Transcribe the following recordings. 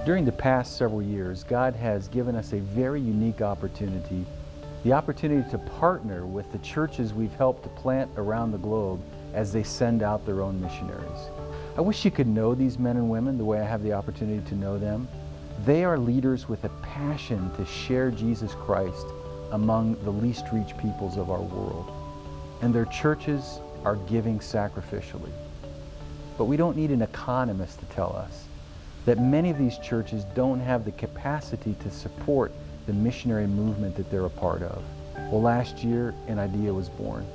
During the past several years, God has given us a very unique opportunity, the opportunity to partner with the churches we've helped to plant around the globe as they send out their own missionaries. I wish you could know these men and women the way I have the opportunity to know them. They are leaders with a passion to share Jesus Christ among the least reached peoples of our world. And their churches are giving sacrificially. But we don't need an economist to tell us that many of these churches don't have the capacity to support the missionary movement that they're a part of. Well, last year, an idea was born.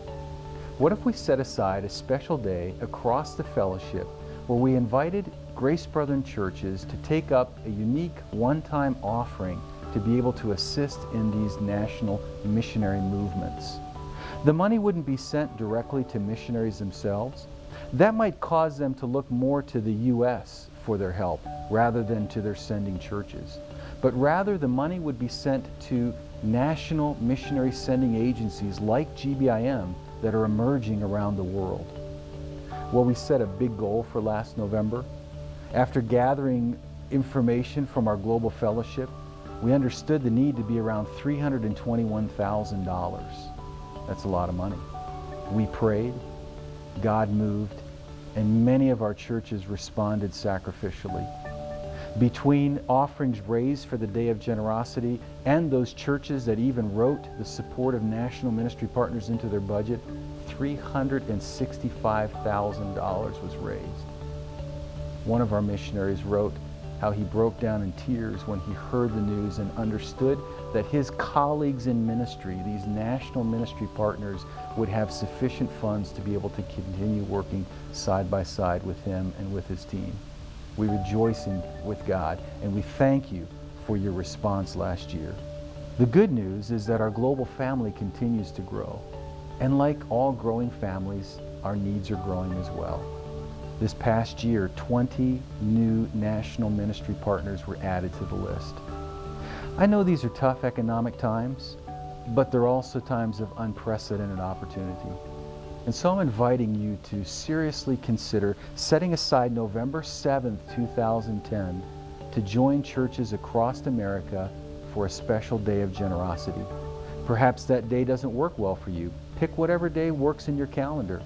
What if we set aside a special day across the fellowship where we invited Grace Brethren churches to take up a unique one-time offering to be able to assist in these national missionary movements? The money wouldn't be sent directly to missionaries themselves. That might cause them to look more to the U.S. for their help rather than to their sending churches. But rather, the money would be sent to national missionary sending agencies like GBIM that are emerging around the world. Well, we set a big goal for last November. After gathering information from our global fellowship, we understood the need to be around $321,000. That's a lot of money. We prayed, God moved, and many of our churches responded sacrificially. Between offerings raised for the Day of Generosity and those churches that even wrote the support of national ministry partners into their budget, $365,000 was raised. One of our missionaries wrote how he broke down in tears when he heard the news and understood that his colleagues in ministry, these national ministry partners, would have sufficient funds to be able to continue working side by side with him and with his team. We rejoice with God, and we thank you for your response last year. The good news is that our global family continues to grow. And like all growing families, our needs are growing as well. This past year, 20 new national ministry partners were added to the list. I know these are tough economic times, but they're also times of unprecedented opportunity. And so I'm inviting you to seriously consider setting aside November 7th, 2010 to join churches across America for a special day of generosity. Perhaps that day doesn't work well for you. Pick whatever day works in your calendar.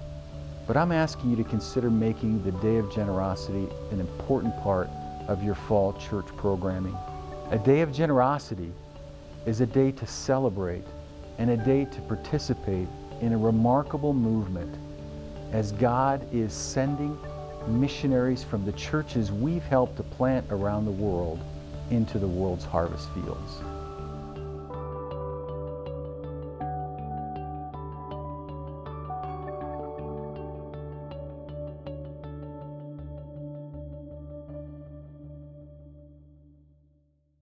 But I'm asking you to consider making the Day of Generosity an important part of your fall church programming. A Day of Generosity is a day to celebrate and a day to participate in a remarkable movement as God is sending missionaries from the churches we've helped to plant around the world into the world's harvest fields.